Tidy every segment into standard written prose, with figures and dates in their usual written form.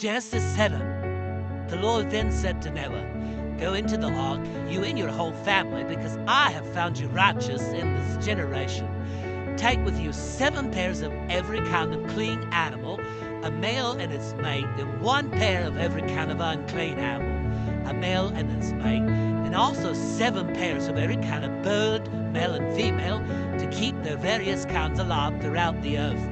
Genesis 7. The Lord then said to Noah, "Go into the ark, you and your whole family, because I have found you righteous in this generation. Take with you 7 pairs of every kind of clean animal, a male and its mate, and 1 pair of every kind of unclean animal, a male and its mate, and also 7 pairs of every kind of bird, male and female, to keep their various kinds alive throughout the earth.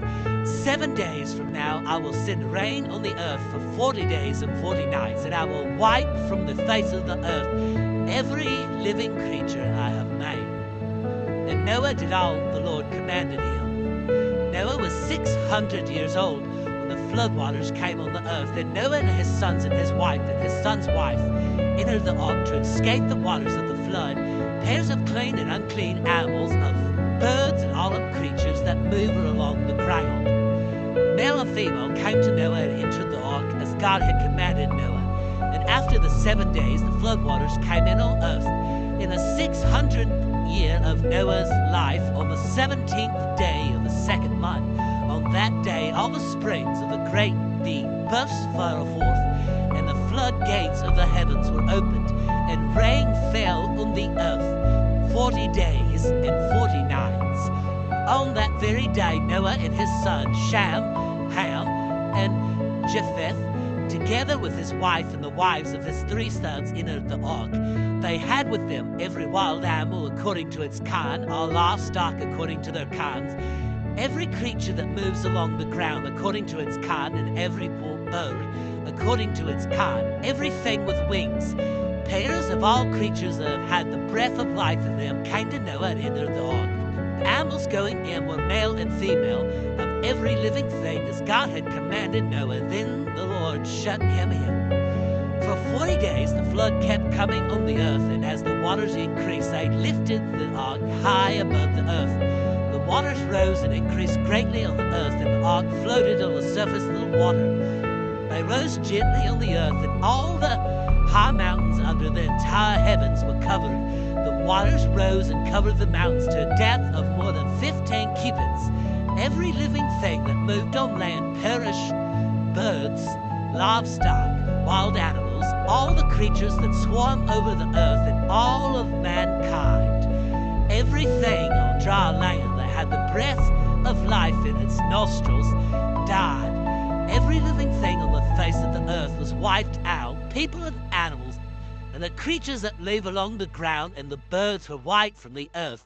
7 days from now I will send rain on the earth for 40 days and 40 nights, and I will wipe from the face of the earth every living creature I have made." And Noah did all the Lord commanded him. Noah was 600 years old when the floodwaters came on the earth. Then Noah and his sons and his wife and his son's wife entered the ark to escape the waters of the flood, pairs of clean and unclean animals, of birds and all of creatures that move along the ground. Male and female came to Noah and entered the ark as God had commanded Noah. And after the 7 days, the floodwaters came in on earth. In the 600th year of Noah's life, on the 17th day of the 2nd month, on that day all the springs of the great deep burst forth, and the floodgates of the heavens were opened, and rain fell on the earth 40 days and 40 nights. On that very day, Noah and his sons Shem, Ham, and Japheth, together with his wife and the wives of his 3 sons, entered the ark. They had with them every wild animal according to its kind, all livestock according to their kinds, every creature that moves along the ground according to its kind, and every bird according to its kind, everything with wings. Pairs of all creatures that have had the breath of life in them came to Noah and entered the ark. The animals going in were male and female, of every living thing as God had commanded Noah. Then the Lord shut him in. For 40 days the flood kept coming on the earth, and as the waters increased, they lifted the ark high above the earth. The waters rose and increased greatly on the earth, and the ark floated on the surface of the water. They rose gently on the earth, and all the high mountains under the entire heavens were covered. The waters rose and covered the mountains to a depth of more than 15 cubits. Every living thing that moved on land perished: birds, livestock, wild animals, all the creatures that swarm over the earth, and all of mankind. Everything on dry land that had the breath of life in its nostrils died. Every living thing on the face of the earth was wiped out, people and animals, and the creatures that live along the ground, and the birds were wiped from the earth.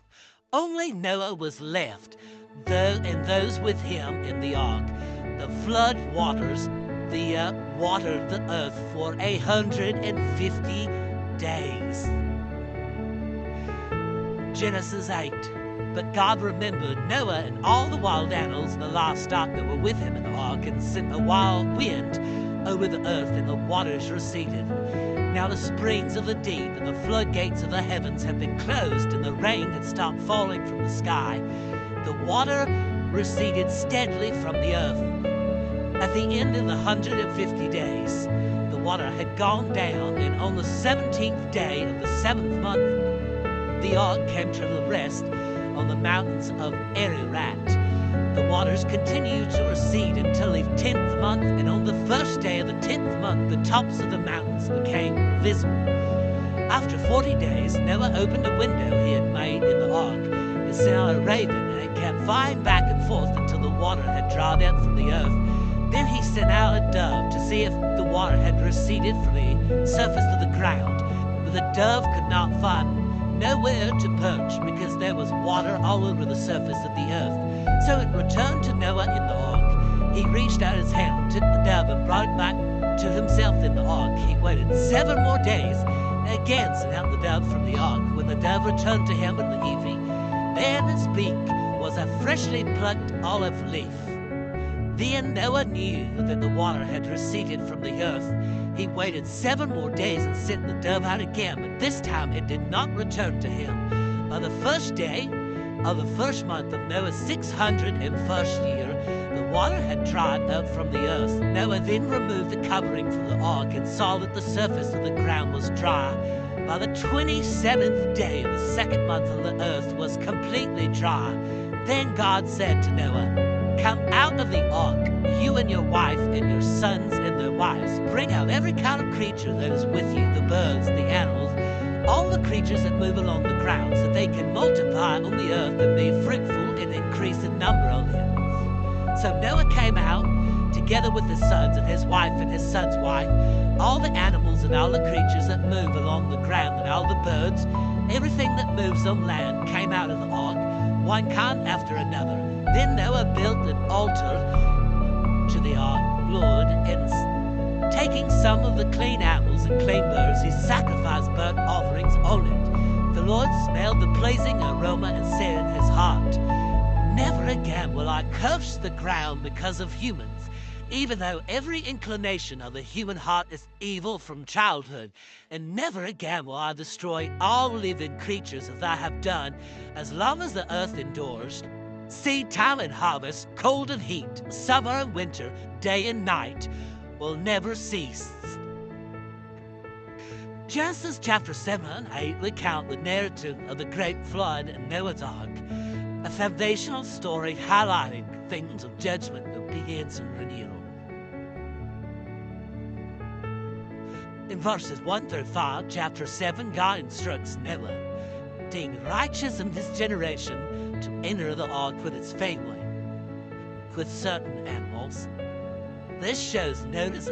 Only Noah was left, and those with him in the ark. The flood waters watered the earth for 150 days. Genesis 8. But God remembered Noah and all the wild animals and the livestock that were with him in the ark, and sent a wild wind over the earth, and the waters receded. Now the springs of the deep and the floodgates of the heavens had been closed, and the rain had stopped falling from the sky. The water receded steadily from the earth. At the end of the 150 days, the water had gone down, and on the 17th day of the 7th month, the ark came to the rest on the mountains of Ararat. The waters continued to recede until the 10th month, and on the first day of the 10th month, the tops of the mountains became visible. After 40 days, Noah opened a window he had made in the ark, and sent out a raven, and it kept flying back and forth until the water had dried out from the earth. Then he sent out a dove to see if the water had receded from the surface of the ground, but the dove could not find nowhere to perch, because there was water all over the surface of the earth. So it returned to Noah in the ark. He reached out his hand, took the dove, and brought it back to himself in the ark. He waited 7 more days, and again sent out the dove from the ark. When the dove returned to him in the evening, there in its beak was a freshly plucked olive leaf. Then Noah knew that the water had receded from the earth. He waited 7 more days and sent the dove out again, but this time it did not return to him. On the first day of the first month of Noah's 601st year, the water had dried up from the earth. Noah then removed the covering from the ark, and saw that the surface of the ground was dry. By the 27th day of the 2nd month of the earth was completely dry. Then God said to Noah, "Come out of the ark, you and your wife and your sons and and their wives. Bring out every kind of creature that is with you, the birds, the animals, all the creatures that move along the ground, so they can multiply on the earth and be fruitful and increase in number on the earth. So Noah came out, together with his sons and his wife and his son's wife, all the animals and all the creatures that move along the ground and all the birds, everything that moves on land came out of the ark, one kind after another. Then Noah built an altar to the ark, Lord, and taking some of the clean animals and clean birds, he sacrificed burnt offerings on it. The Lord smelled the pleasing aroma and said in his heart, "Never again will I curse the ground because of humans, even though every inclination of the human heart is evil from childhood, and never again will I destroy all living creatures as I have done, as long as the earth endures. Seed time and harvest, cold and heat, summer and winter, day and night will never cease." Genesis chapter 7 and 8 recount the narrative of the great flood and Noah's Ark, a foundational story highlighting things of judgment, obedience, and renewal. In verses 1 through 5, chapter 7, God instructs Noah, being righteous in this generation, to enter the ark with its family, with certain animals. This shows Noah's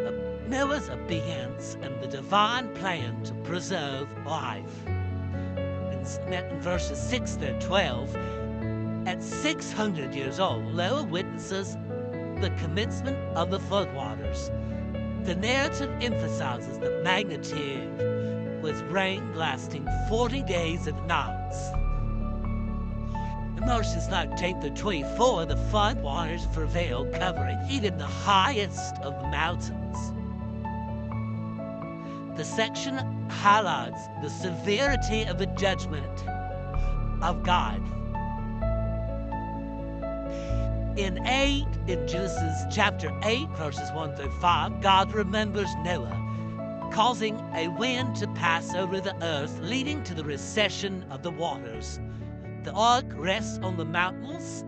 obedience and the divine plan to preserve life. In verses 6 through 12, at 600 years old, Noah witnesses the commencement of the floodwaters. The narrative emphasizes the magnitude, with rain lasting 40 days and nights. In verses 19 through 24, the floodwaters prevail, covering even the highest of the mountains. The section highlights the severity of the judgment of God. In Genesis chapter 8, verses 1 through 5, God remembers Noah, causing a wind to pass over the earth, leading to the recession of the waters. The ark rests on the mountains,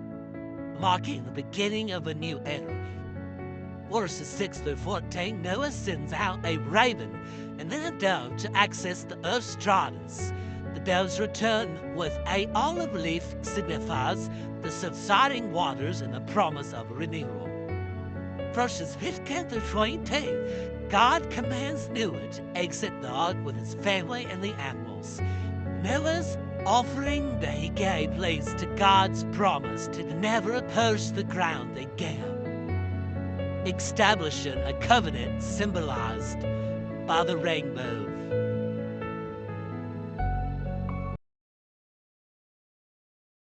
marking the beginning of a new era. Verses 6 through 14, Noah sends out a raven and then a dove to access the earth's dryness. The dove's return with an olive leaf signifies the subsiding waters and the promise of renewal. Verses 15 through 22, God commands Noah to exit the ark with his family and the animals. Noah's offering that he gave leads to God's promise to never curse the ground again, establishing a covenant symbolized by the rainbow.